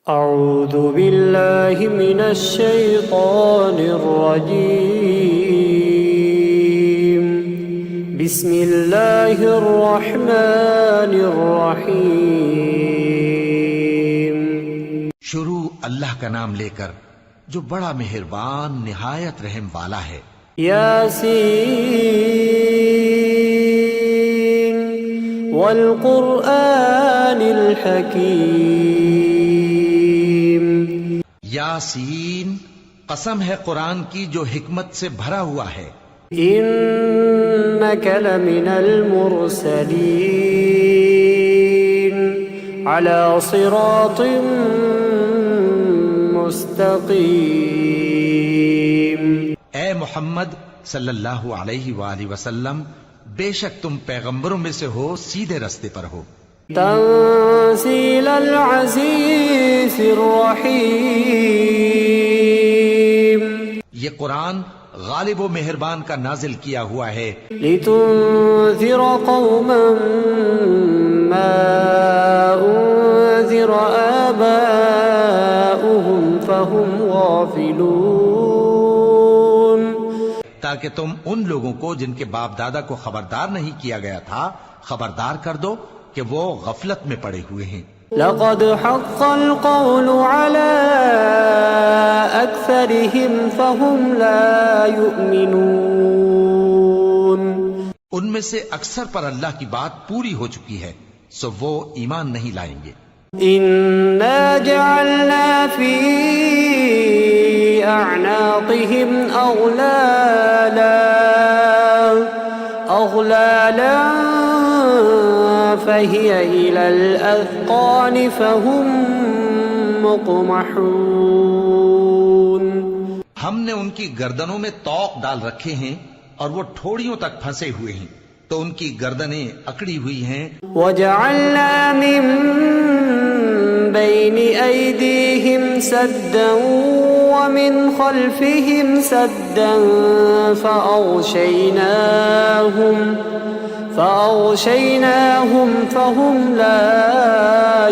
أعوذ بالله من الشيطان الرجيم. بسم الله الرحمن الرحيم. شروع اللہ کا نام لے کر جو بڑا مہربان نہایت رحم والا ہے. یاسین والقرآن الحکیم. یاسین، قسم ہے قرآن کی جو حکمت سے بھرا ہوا ہے. إنك لمن المرسلين على صراط مستقيم. اے محمد صلی اللہ علیہ وآلہ وسلم، بے شک تم پیغمبروں میں سے ہو، سیدھے رستے پر ہو. تنزيل العزيز الرحيم. یہ قرآن غالب و مہربان کا نازل کیا ہوا ہے. لتنذر قوما ما أنذر آباؤهم فهم غافلون. تاکہ تم ان لوگوں کو جن کے باپ دادا کو خبردار نہیں کیا گیا تھا خبردار کر دو کہ وہ غفلت میں پڑے ہوئے ہیں. لقد حق القول على أكثرهم فهم لا يؤمنون. ان میں سے اکثر پر اللہ کی بات پوری ہو چکی ہے، سو وہ ایمان نہیں لائیں گے. إنا جعلنا في أعناقهم أغلالا فهي إلى الأذقان فهم مقمحون. ہم نے ان کی گردنوں میں طوق ڈال رکھے ہیں اور وہ ٹھوڑیوں تک پھنسے ہوئے ہیں، تو ان کی گردنیں اکڑی ہوئی ہیں. وجعلنا من بين أيديهم سدا ومن خلفهم سدا فأغشيناهم فهم لا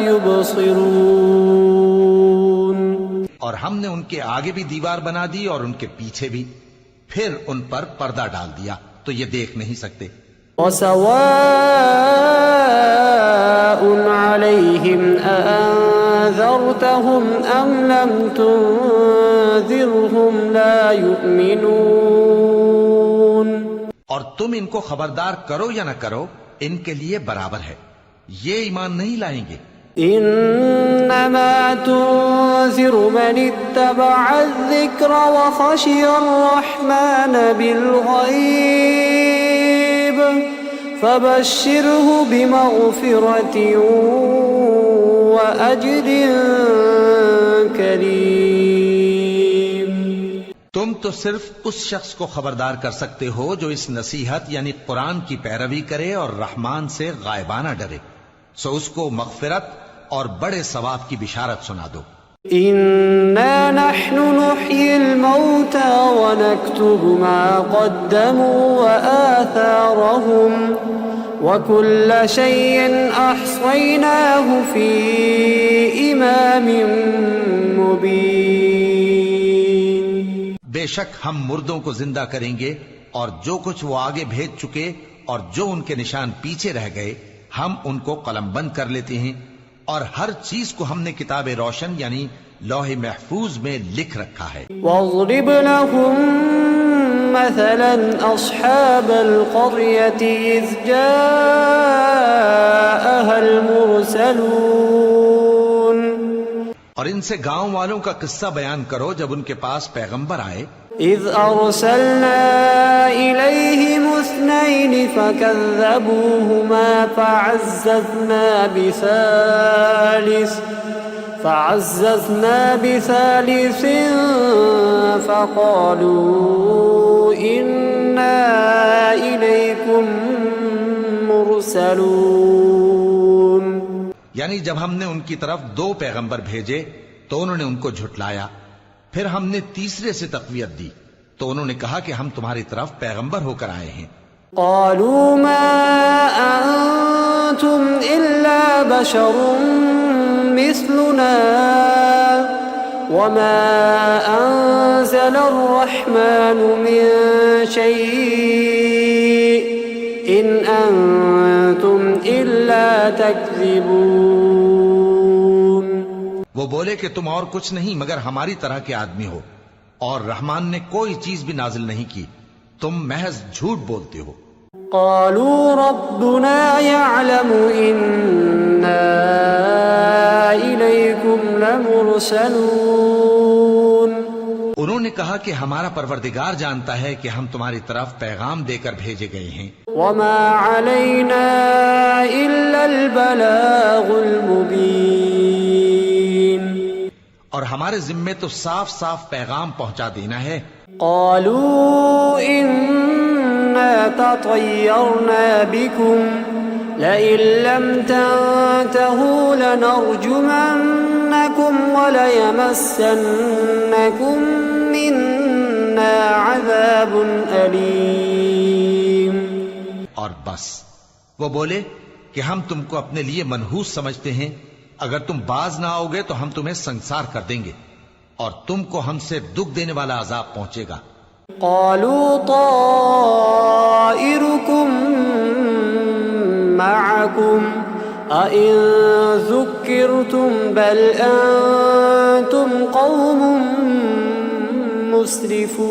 يبصرون. اور ہم نے ان کے آگے بھی دیوار بنا دی اور ان کے پیچھے بھی، پھر ان پر پردہ ڈال دیا تو یہ دیکھ نہیں سکتے. وسواء عليهم أأنذرتهم أم لم تنذرهم لا يؤمنون. اور تم ان کو خبردار کرو یا نہ کرو، ان کے لیے برابر ہے، یہ ایمان نہیں لائیں گے. إنما تنذر من اتبع الذكر وخشي الرحمن بالغيب فبشره بمغفرة وأجر كريم. تم تو صرف اس شخص کو خبردار کر سکتے ہو جو اس نصیحت یعنی قرآن کی پیروی کرے اور رحمان سے غائبانہ ڈرے، سو اس کو مغفرت اور بڑے ثواب کی بشارت سنا دو. إنا نحن نحيي الموتى ونكتب ما قدموا وآثارهم وكل شيء أحصيناه في إمام مبين. بے شک ہم مردوں کو زندہ کریں گے اور جو کچھ وہ آگے بھیج چکے اور جو ان کے نشان پیچھے رہ گئے ہم ان کو قلم بند کر لیتے ہیں، اور ہر چیز کو ہم نے کتاب روشن یعنی لوح محفوظ میں لکھ رکھا ہے. واضرب لهم مثلا أصحاب القرية إذ جاءها المرسلون. اور ان سے گاؤں والوں کا قصہ بیان کرو جب ان کے پاس پیغمبر آئے. إذ أرسلنا إليهم اثنين فكذبوهما فعززنا بثالث فقالوا إنا إليكم مرسلون. یعنی جب ہم نے ان کی طرف دو پیغمبر بھیجے تو انہوں نے ان کو جھٹلایا، پھر ہم نے تیسرے سے تقویت دی تو انہوں نے کہا کہ ہم تمہاری طرف پیغمبر ہو کر آئے ہیں. قالوا ما أنتم إلا بشر مثلنا وما أنزل الرحمن من شيء إن أنتم إلا تكذبون. وہ بولے کہ تم اور کچھ نہیں مگر ہماری طرح کے آدمی ہو، اور رحمان نے کوئی چیز بھی نازل نہیں کی، تم محض جھوٹ بولتے ہو. قالوا ربنا يعلم إنا إليكم لمرسلون. انہوں نے کہا کہ ہمارا پروردگار جانتا ہے کہ ہم تمہاری طرف پیغام دے کر بھیجے گئے ہیں. وما علينا إلا البلاغ المبين. اور ہمارے ذمے تو صاف صاف پیغام پہنچا دینا ہے. قالوا إنا تطيرنا بكم لئن لم تنتهوا لنرجمنكم وليمسنكم منا عذاب أليم. اور بس وہ بولے کہ ہم تم کو اپنے لیے منحوس سمجھتے ہیں، اگر تم باز نہ آؤ گے تو ہم تمہیں سنسار کر دیں گے اور تم کو ہم سے دکھ دینے والا عذاب پہنچے گا. قالوا طائركم معكم أئن ذكرتم بل أنتم قوم مسرفون.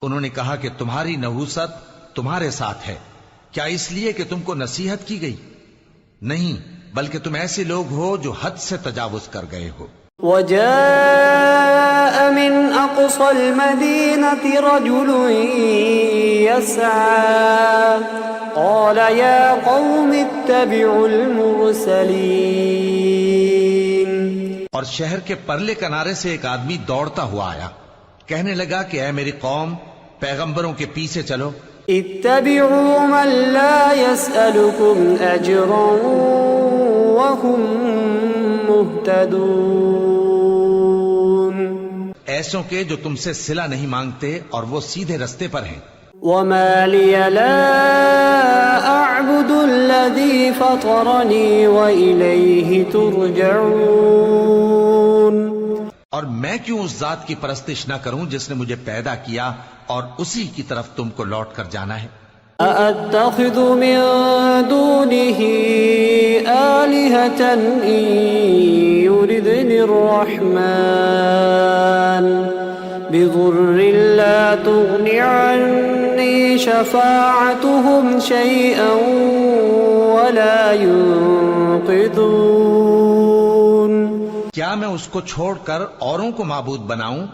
انہوں نے کہا کہ تمہاری نحوست تمہارے ساتھ ہے، کیا اس لیے کہ تم کو نصیحت کی گئی؟ نہیں، بلکہ تم ایسے لوگ ہو جو حد سے تجاوز کر گئے ہو. وجاء من أقصى المدينة رجل يسعى قال يا قوم اتبعوا المرسلين. اور شہر کے پرلے کنارے سے ایک آدمی دوڑتا ہوا آیا، کہنے لگا کہ اے میری قوم، پیغمبروں کے پیچھے چلو. اتبعوا من لا يسألكم أجرا وهم مهتدون. ایسوں کے جو تم سے صلہ نہیں مانگتے اور وہ سیدھے رستے پر ہیں. وما لي لا أعبد الذي فطرني وإليه ترجعون. اور میں کیوں اس ذات کی پرستش نہ کروں جس نے مجھے پیدا کیا اور اسی کی طرف تم کو لوٹ کر جانا ہے. أأتخذ من دونه آلهة إن يردني الرحمن بضر لا تغن عني شفاعتهم شيئا ولا ينقذون. کیا میں اس کو چھوڑ کر اوروں کو معبود بناؤں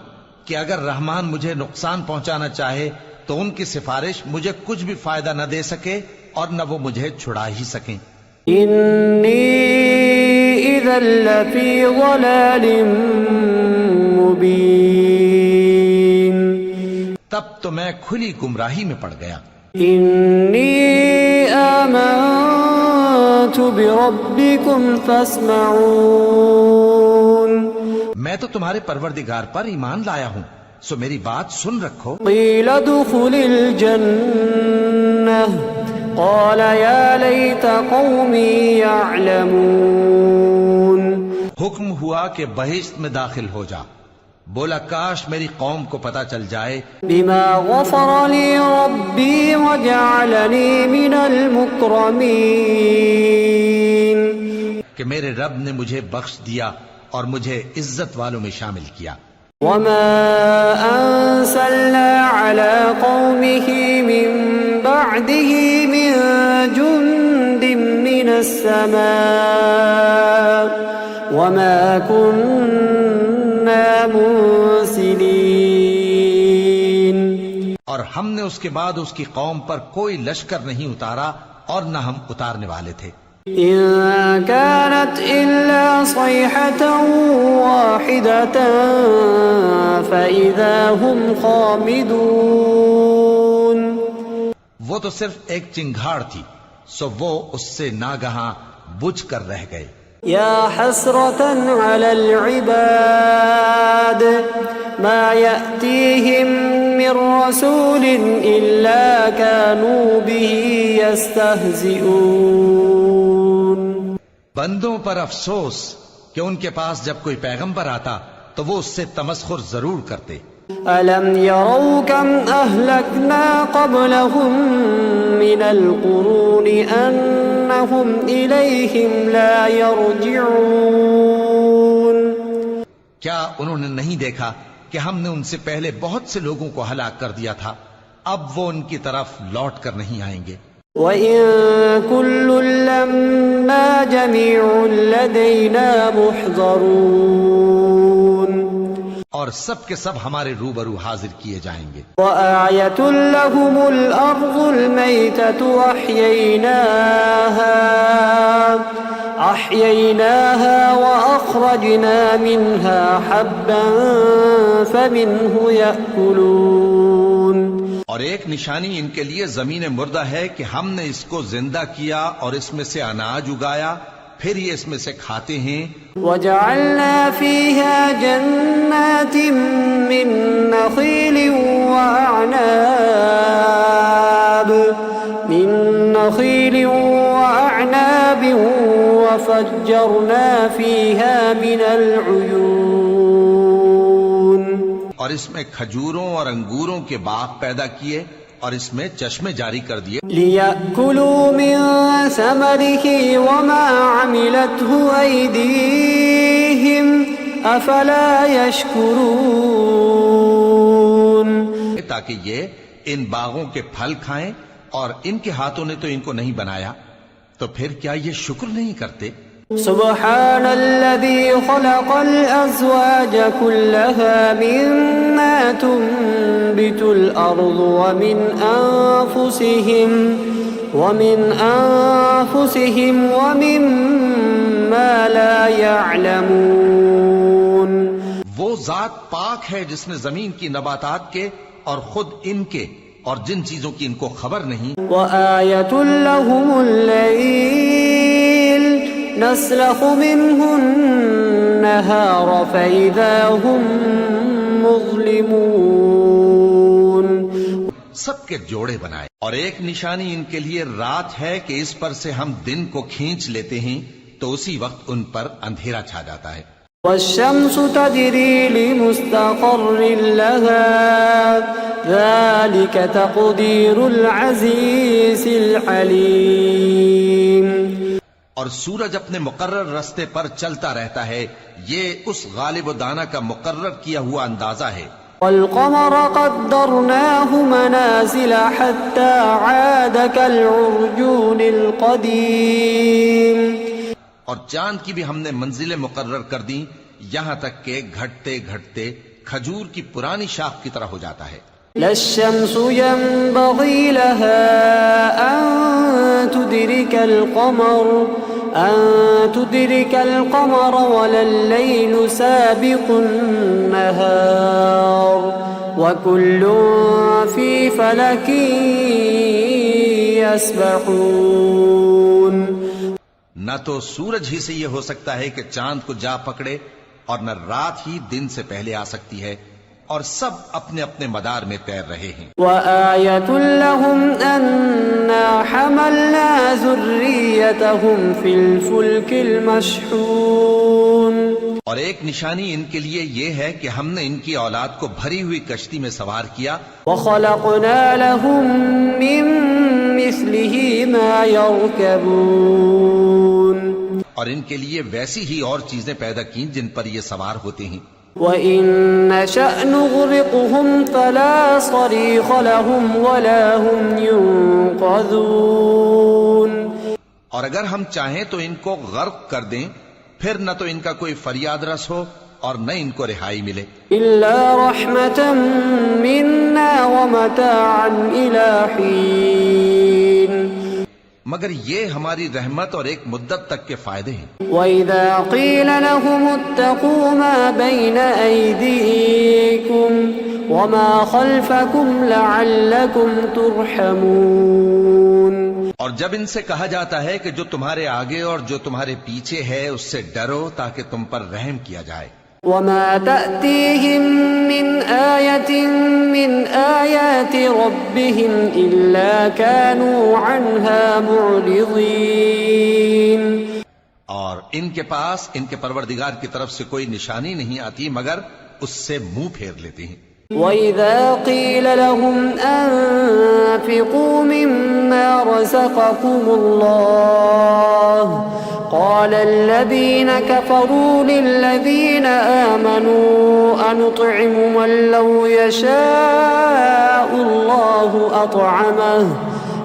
کہ اگر رحمان مجھے نقصان پہنچانا چاہے تو ان کی سفارش مجھے کچھ بھی فائدہ نہ دے سکے اور نہ وہ مجھے چھڑا ہی سکیں. إني إذا لفي ضلال مبين. تب تو میں کھلی گمراہی میں پڑ گیا. إني آمنت بربكم فاسمعون. میں تو تمہارے پروردگار پر ایمان لایا ہوں، سو میری بات سن رکھو. قيل ادخل الجنة قال يا ليت قومي يعلمون. حکم ہوا کہ بہشت میں داخل ہو جا. بولا کاش میری قوم کو پتا چل جائے بما غفر لي ربي وجعلني من المكرمين. کہ میرے رب نے مجھے بخش دیا اور مجھے عزت والوں میں شامل کیا. وما أنزلنا على قومه من بعده من جند من السماء وما كنا منزلين. اور ہم نے اس کے بعد اس کی قوم پر کوئی لشکر نہیں اتارا اور نہ ہم اتارنے والے تھے. إن كانت إلا صيحة واحدة فإذا هم خامدون. وہ تو صرف ایک چنگھاڑ تھی، سو وہ اس سے ناگہاں بجھ کر رہ گئے. يا حسرة على العباد ما يأتيهم من رسول إلا كانوا به يستهزئون. بندوں پر افسوس کہ ان کے پاس جب کوئی پیغمبر آتا تو وہ اس سے تمسخر ضرور کرتے. أَلَمْ يَرَوْا كَمْ أَهْلَكْنَا قَبْلَهُمْ مِنَ الْقُرُونِ أَنَّهُمْ إِلَيْهِمْ لَا يَرْجِعُونَ. کیا انہوں نے نہیں دیکھا کہ ہم نے ان سے پہلے بہت سے لوگوں کو ہلاک کر دیا تھا، اب وہ ان کی طرف لوٹ کر نہیں آئیں گے. وَإِن كُلٌّ لَّمَّا جَمِيعٌ لَّدَيْنَا مُحْضَرُونَ. اور سب کے سب ہمارے روبرو حاضر کیے جائیں گے. وَآيَةٌ لَّهُمُ الْأَرْضُ الْمَيْتَةُ أَحْيَيْنَاهَا وَأَخْرَجْنَا مِنْهَا حَبًّا فَمِنْهُ يَأْكُلُونَ. اور ایک نشانی ان کے لیے زمین مردہ ہے کہ ہم نے اس کو زندہ کیا اور اس میں سے اناج اگایا، پھر یہ اس میں سے کھاتے ہیں. وَجَعَلْنَا فِيهَا جَنَّاتٍ مِّن نَّخِيلٍ وَأَعْنَابٍ وَفَجَّرْنَا فِيهَا مِنَ الْعُيُونِ. اور اس میں کھجوروں اور انگوروں کے باغ پیدا کیے اور اس میں چشمے جاری کر دیے. لِيَأْكُلُوا مِن ثَمَرِهِ وَمَا عَمِلَتْهُ أَيْدِيهِمْ أَفَلَا يَشْكُرُونَ. تاکہ یہ ان باغوں کے پھل کھائیں، اور ان کے ہاتھوں نے تو ان کو نہیں بنایا، تو پھر کیا یہ شکر نہیں کرتے؟ سبحان الذي خلق الأزواج كلها مما تنبت الأرض ومن أنفسهم ومما لا يعلمون. وہ ذات پاک ہے جس نے زمین کی نباتات کے اور خود ان کے اور جن چیزوں کی ان کو خبر نہیں. وآية لهم الليل نسلخ منه النهار فإذا هم مظلمون. سب کے جوڑے بنائے، اور ایک نشانی ان کے لیے رات ہے کہ اس پر سے ہم دن کو کھینچ لیتے ہیں تو اسی وقت ان پر اندھیرا چھا جاتا ہے. والشمس تجري لمستقر لها ذلك تقدير العزيز العليم. اور سورج اپنے مقرر راستے پر چلتا رہتا ہے، یہ اس غالب و دانا کا مقرر کیا ہوا اندازہ ہے. والقمر قدرناه منازل حتى عاد كالعرجون القديم. اور چاند کی بھی ہم نے منزلیں مقرر کر دیں، یہاں تک کہ گھٹتے گھٹتے کھجور کی پرانی شاخ کی طرح ہو جاتا ہے. لا الشمس ينبغي لها أن تدرك القمر ولا الليل سابق النهار وكل في فلك يسبحون. نہ تو سورج ہی سے یہ ہو سکتا ہے کہ چاند کو جا پکڑے، اور نہ رات ہی دن سے پہلے آ سکتی ہے، اور سب اپنے اپنے مدار میں تیر رہے ہیں. وآية لهم أنا حملنا ذريتهم في الفلك المشحون. اور ایک نشانی ان کے لیے یہ ہے کہ ہم نے ان کی اولاد کو بھری ہوئی کشتی میں سوار کیا. وخلقنا لهم من مثله ما يركبون. اور ان کے لیے ویسی ہی اور چیزیں پیدا کی جن پر یہ سوار ہوتے ہیں. وَإِن نَّشَأْ نُغْرِقْهُمْ فَلَا صَرِيخَ لَهُمْ وَلَا هُمْ يُنقَذُونَ. اور اگر ہم چاہیں تو ان کو غرق کر دیں، پھر نہ تو ان کا کوئی فریاد رس ہو اور نہ ان کو رہائی ملے. إِلَّا رَحْمَةً مِنَّا وَمَتَاعًا إِلَى حِينٍ. مگر یہ ہماری رحمت اور ایک مدت تک کے فائدے ہیں. وَإِذَا قِيلَ لَهُمُ اتَّقُوا مَا بَيْنَ أَيْدِيكُمْ وَمَا خَلْفَكُمْ لَعَلَّكُمْ تُرْحَمُونَ. اور جب ان سے کہا جاتا ہے کہ جو تمہارے آگے اور جو تمہارے پیچھے ہے اس سے ڈرو تاکہ تم پر رحم کیا جائے. وَمَا تَأْتِيهِم مِّنْ آيَةٍ مِّنْ آيَاتِ رَبِّهِمْ إِلَّا كَانُوا عَنْهَا مُعْرِضِينَ. اور ان کے پاس ان کے پروردگار کی طرف سے کوئی نشانی نہیں آتی مگر اس سے منہ پھیر لیتے ہیں۔ وَإِذَا قِيلَ لَهُمْ أَنفِقُوا مِمَّا رَزَقَكُمُ اللَّهُ قَالَ الَّذِينَ كَفَرُوا لِلَّذِينَ آمَنُوا أَنُطْعِمُ مَن لَّوْ يَشَاءُ اللَّهُ أَطْعَمَهُ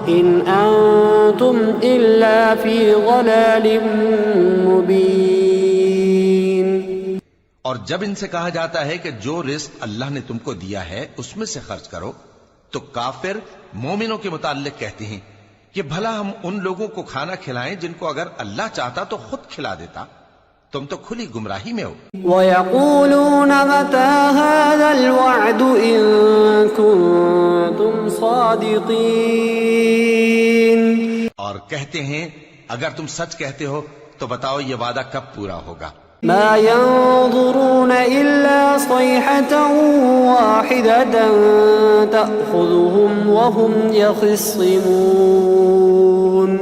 إِنْ أَنتُمْ إِلَّا فِي ضَلَالٍ مُّبِينٍ۔ اور جب ان سے کہا جاتا ہے کہ جو رزق اللہ نے تم کو دیا ہے اس میں سے خرچ کرو، تو کافر مومنوں کے متعلق کہتے ہیں کہ بھلا ہم ان لوگوں کو کھانا کھلائیں جن کو اگر اللہ چاہتا تو خود کھلا دیتا، تم تو کھلی گمراہی میں ہو۔ وَيَقُولُونَ مَتَى هَذَا الْوَعْدُ إِن كُنتُمْ صَادِقِينَ۔ اور کہتے ہیں اگر تم سچ کہتے ہو تو بتاؤ یہ وعدہ کب پورا ہوگا۔ ما ينظرون إلا صيحة واحدة تأخذهم وهم يخصمون۔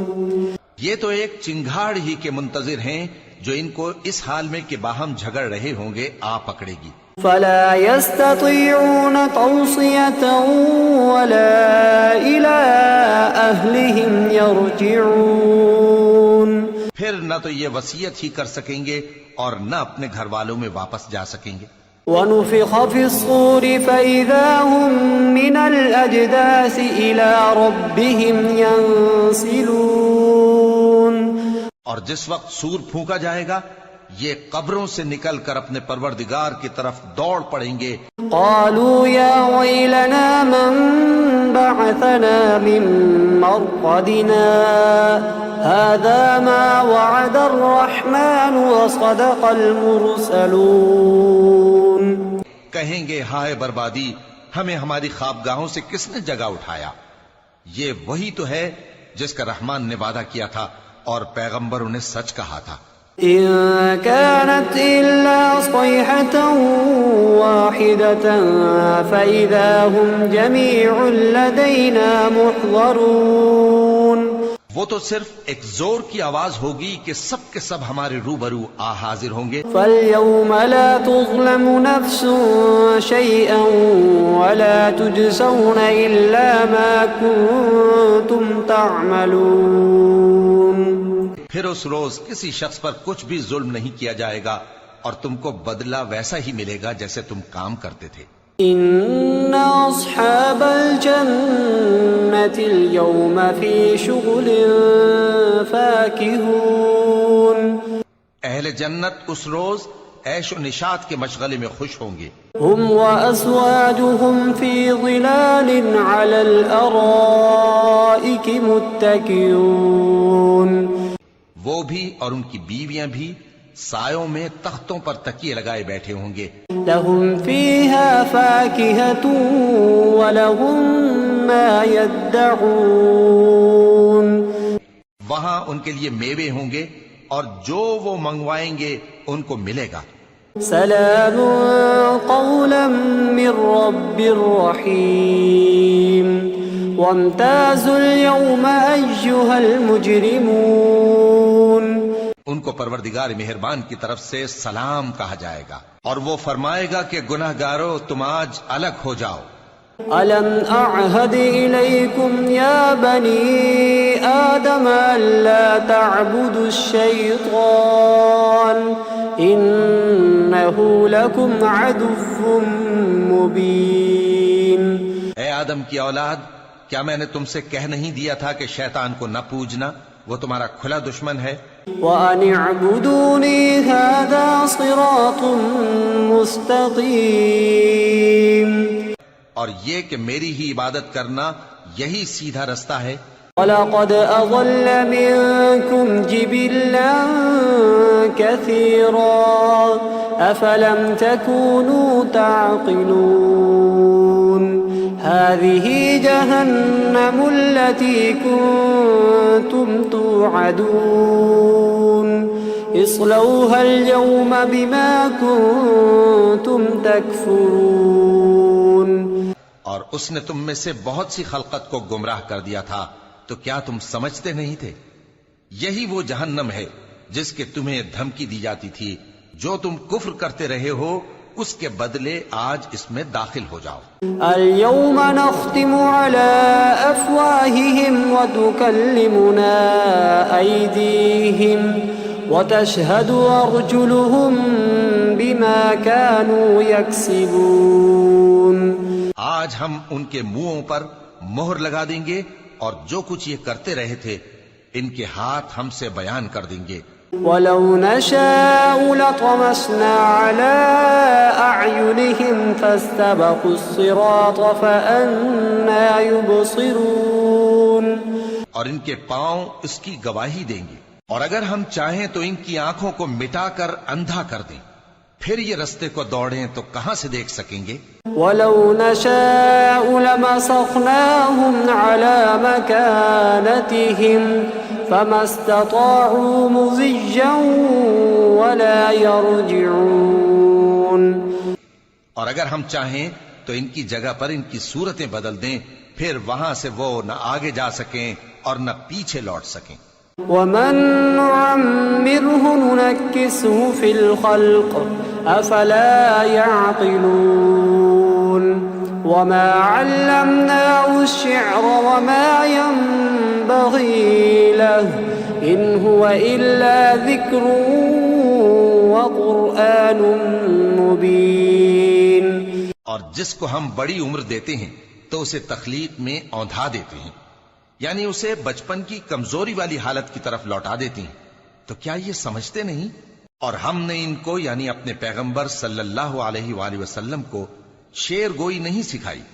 یہ تو ایک چنگھاڑ ہی کے منتظر ہیں جو ان کو اس حال میں کہ باہم جھگڑ رہے ہوں گے آ پکڑے گی۔ فلا يستطيعون توصية ولا إلى أهلهم يرجعون۔ پھر نہ تو یہ وصیت ہی کر سکیں گے اور نہ اپنے گھر والوں میں واپس جا سکیں گے۔ وَنُفِخَ فِي الصُّورِ فَإِذَا هُم مِّنَ الْأَجْدَاثِ إِلَى رَبِّهِمْ يَنسِلُونَ۔ اور جس وقت سور پھونکا جائے گا یہ قبروں سے نکل کر اپنے پروردگار کی طرف دوڑ پڑیں گے۔ قالوا يا ويلنا من بعثنا من مرقدنا هذا ما وعد الرحمن وصدق المرسلون۔ کہیں گے ہائے بربادی، ہمیں ہماری خوابگاہوں سے کس نے جگہ اٹھایا؟ یہ وہی تو ہے جس کا رحمان نے وعدہ کیا تھا اور پیغمبروں نے سچ کہا تھا۔ إن كانت إلا صيحة واحدة فإذا هم جميع لدينا محضرون۔ وہ تو صرف ایک زور کی آواز ہوگی کہ سب کے سب ہمارے روبرو آ حاضر ہوں گے۔ فاليوم لا تظلم نفس شيئا ولا تجزون إلا ما كنتم تعملون۔ پھر اس روز کسی شخص پر کچھ بھی ظلم نہیں کیا جائے گا اور تم کو بدلہ ویسا ہی ملے گا جیسے تم کام کرتے تھے۔ إن أصحاب الجنة اليوم في شغل فاكهون۔ اہل جنت اس روز عیش و نشاط کے مشغلے میں خوش ہوں گے۔ هم وأزواجهم في ظلال على الأرائك متكئون۔ وہ بھی اور ان کی بیویاں بھی سایوں میں تختوں پر تکیے لگائے بیٹھے ہوں گے۔ لهم فيها فاكهة ولهم ما يدعون۔ وہاں ان کے لیے میوے ہوں گے اور جو وہ منگوائیں گے ان کو ملے گا۔ سلام قولا من رب رحيم وامتازوا اليوم أيها المجرمون۔ ان کو پروردگار مہربان کی طرف سے سلام کہا جائے گا اور وہ فرمائے گا کہ گناہ گارو تم آج الگ ہو جاؤ۔ ألم أعهد إليكم يا بني آدم ألا تعبدوا الشيطان إنه لكم عدو مبين۔ اے آدم کی اولاد، کیا میں نے تم سے کہہ نہیں دیا تھا کہ شیطان کو نہ پوجنا، وہ تمہارا کھلا دشمن ہے۔ وَأَنِ اعْبُدُونِي هَذَا صِرَاطٌ مُسْتَقِيمٌ۔ اور یہ کہ میری ہی عبادت کرنا یہی سیدھا رستہ ہے۔ وَلَقَدْ أَضَلَّ مِنكُمْ جِبِلًّا كَثِيرًا أَفَلَمْ تَكُونُوا تَعْقِلُونَ۔ هَذِهِ جَهَنَّمُ الَّتِي كُنتُمْ تُوعَدُونَ اصْلَوْهَا الْيَوْمَ بِمَا كُنتُمْ تَكْفُرُونَ۔ اور اس نے تم میں سے بہت سی خلقت کو گمراہ کر دیا تھا، تو کیا تم سمجھتے نہیں تھے؟ یہی وہ جہنم ہے جس کے تمہیں دھمکی دی جاتی تھی، جو تم کفر کرتے رہے ہو اس کے بدلے آج اس میں داخل ہو جاؤ۔ اليوم نختم على أفواههم وتكلمنا أيديهم وتشهد أرجلهم بما كانوا يكسبون۔ آج ہم ان کے منہوں پر مہر لگا دیں گے اور جو کچھ یہ کرتے رہے تھے ان کے ہاتھ ہم سے بیان کر دیں گے۔ وَلَوْ نَشَاءُ لَطَمَسْنَا عَلَىٰ أَعْيُنِهِمْ فَاسْتَبَقُوا الصِّرَاطَ فَأَنَّىٰ يُبْصِرُونَ۔ اور ان کے پاؤں اس کی گواہی دیں گے، اور اگر ہم چاہیں تو ان کی آنکھوں کو مٹا کر اندھا کر دیں، پھر یہ رستے کو دوڑیں تو کہاں سے دیکھ سکیں گے؟ وَلَوْ نَشَاءُ لَمَسَخْنَاهُمْ عَلَىٰ مَكَانَتِهِمْ فَمَا اسْتَطَاعُوا مُضِيًّا وَلَا يَرْجِعُونَ۔ اور اگر ہم چاہیں تو ان کی جگہ پر ان کی صورتیں بدل دیں، پھر وہاں سے وہ نہ آگے جا سکیں اور نہ پیچھے لوٹ سکیں۔ وَمَن نُعَمِّرْهُ نُنَكِّسْهُ فِي الْخَلْقِ أَفَلَا يَعْقِلُونَ وَمَا عَلَّمْنَاهُ الشِّعْرَ وَمَا يَنبَغِي لَهُ إِنْ هُوَ إِلَّا ذِكْرٌ وَقُرْآنٌ مُبِينٌ۔ اور جس کو ہم بڑی عمر دیتے ہیں تو اسے تخلیق میں اوندھا دیتے ہیں، یعنی اسے بچپن کی کمزوری والی حالت کی طرف لوٹا دیتی ہیں، تو کیا یہ سمجھتے نہیں؟ اور ہم نے ان کو یعنی اپنے پیغمبر صلی اللہ علیہ وآلہ وسلم کو شعر گوئی نہیں سکھائی،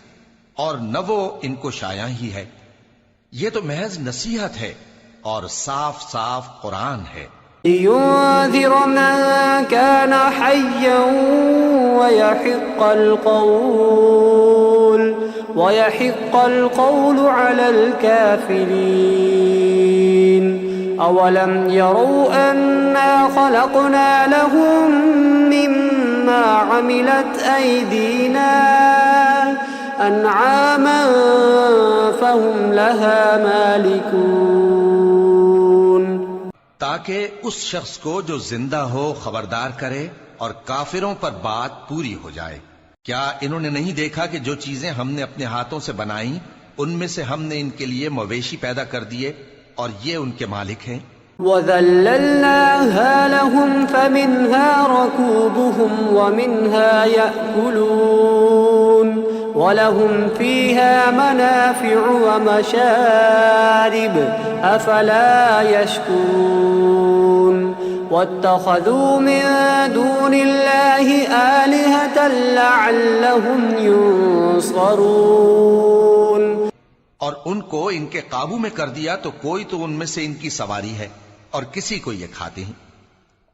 اور نہ وہ ان کو شایع ہی ہے، یہ تو محض نصیحت ہے اور صاف صاف قرآن ہے۔ لِيُنذِرَ مَن كَانَ حَيًّا وَيَحِقَّ الْقَوْلُ عَلَى الْكَافِرِينَ أَوَلَمْ يَرَوْا أَنَّا خَلَقْنَا لَهُم مِّمَّا عَمِلَتْ أَيْدِينَا أَنْعَامًا فَهُمْ لَهَا مَالِكُونَ۔ تاکہ اس شخص کو جو زندہ ہو خبردار کرے اور کافروں پر بات پوری ہو جائے۔ کیا انہوں نے نہیں دیکھا کہ جو چیزیں ہم نے اپنے ہاتھوں سے بنائیں ان میں سے ہم نے ان کے لیے مویشی پیدا کر دیے اور یہ ان کے مالک ہیں؟ وَذَلَّلْنَاهَا لَهُمْ فَمِنْهَا رَكُوبُهُمْ وَمِنْهَا يَأْكُلُونَ وَلَهُمْ فِيهَا مَنَافِعُ وَمَشَارِبُ أَفَلَا يَشْكُرُونَ وَاتَّخَذُوا مِن دُونِ اللَّهِ آلِهَةً لَعَلَّهُمْ يُنصَرُونَ۔ اور ان کو ان کے قابو میں کر دیا تو کوئی تو ان میں سے ان کی سواری ہے اور کسی کو یہ کھاتے ہیں،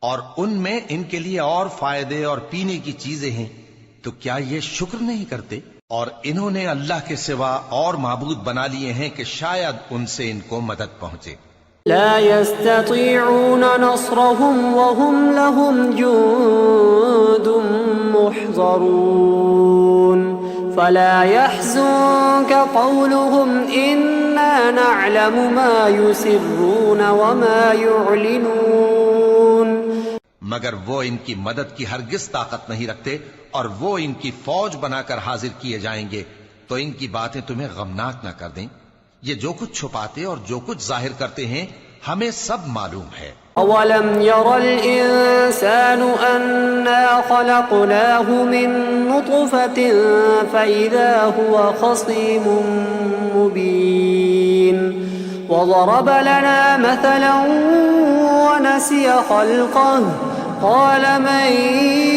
اور ان میں ان کے لیے اور فائدے اور پینے کی چیزیں ہیں، تو کیا یہ شکر نہیں کرتے؟ اور انہوں نے اللہ کے سوا اور معبود بنا لیے ہیں کہ شاید ان سے ان کو مدد پہنچے۔ لا يستطيعون نصرهم وهم لهم جند محضرون فلا يحزنك قولهم إنا نعلم ما يسرون وما يعلنون۔ مگر وہ ان کی مدد کی ہرگز طاقت نہیں رکھتے، اور وہ ان کی فوج بنا کر حاضر کیے جائیں گے تو ان کی باتیں تمہیں غمناک نہ کر دیں۔ یہ جو کچھ چھپاتے اور جو کچھ ظاہر کرتے ہیں ہمیں سب معلوم ہے۔ أَوَلَمْ يَرَ الْإِنسَانُ أَنَّا خَلَقْنَاهُ مِن نُّطْفَةٍ فَإِذَا هُوَ خَصِيمٌ مُّبِينٌ وَضَرَبَ لَنَا مَثَلًا وَنَسِيَ خَلْقَهُ قَالَ مَن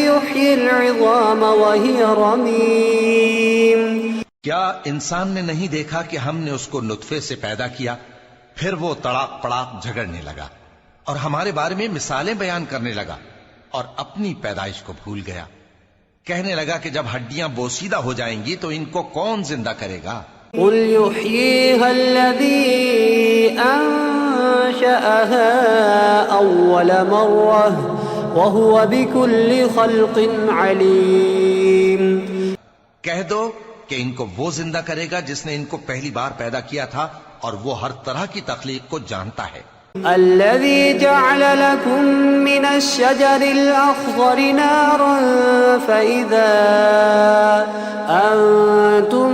يُحْيِي الْعِظَامَ وَهِيَ رَمِيمٌ۔ کیا انسان نے نہیں دیکھا کہ ہم نے اس کو نطفے سے پیدا کیا، پھر وہ تڑاک پڑاک جھگڑنے لگا اور ہمارے بارے میں مثالیں بیان کرنے لگا اور اپنی پیدائش کو بھول گیا، کہنے لگا کہ جب ہڈیاں بوسیدہ ہو جائیں گی تو ان کو کون زندہ کرے گا؟ قُلْ يُحْيِيهَا الَّذِي أَنشَأَهَا أَوَّلَ مَرَّةٍ وَهُوَ بِكُلِّ خَلْقٍ عَلِيمٌ۔ کہہ دو کہ ان کو وہ زندہ کرے گا جس نے ان کو پہلی بار پیدا کیا تھا، اور وہ ہر طرح کی تخلیق کو جانتا ہے۔ الذي جعل لكم من الشجر الأخضر نارا فإذا أنتم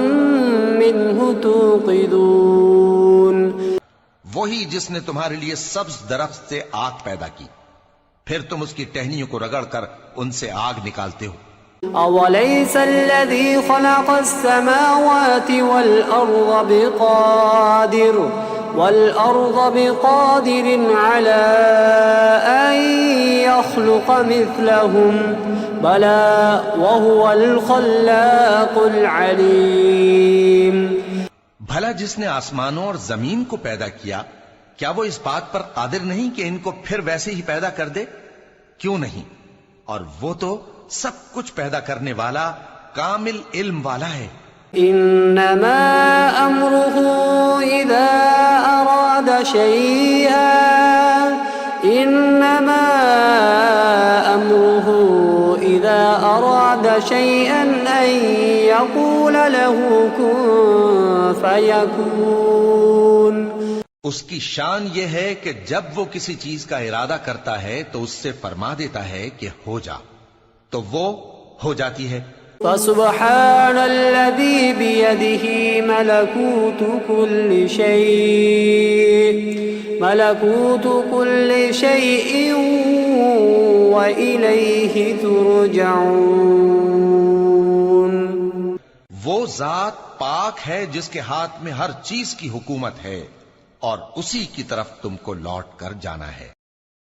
منه توقدون. وہی جس نے تمہارے لیے سبز درخت سے آگ پیدا کی، پھر تم اس کی ٹہنیوں کو رگڑ کر ان سے آگ نکالتے ہو. أوليس الذي خلق السماوات والأرض بقادر على أن يخلق مثلهم بلى وهو الخلاق العليم. بھلا جس نے آسمانوں اور زمین کو پیدا کیا، کیا وہ اس بات پر قادر نہیں کہ ان کو پھر ویسے ہی پیدا کر دے؟ کیوں نہیں؟ اور وہ تو سب کچھ پیدا کرنے والا، کامل علم والا ہے. انما امره اذا اراد شيئا ان يقول له كن فيكون. اس کی شان یہ ہے کہ جب وہ کسی چیز کا ارادہ کرتا ہے تو اس سے فرما دیتا ہے کہ ہو جا، تو وہ ہو جاتی ہے. فسبحان الذي بيده ملكوت كل شيء وإليه ترجعون. وہ ذات پاک ہے جس کے ہاتھ میں ہر چیز کی حکومت ہے، اور اسی کی طرف تم کو لوٹ کر جانا ہے.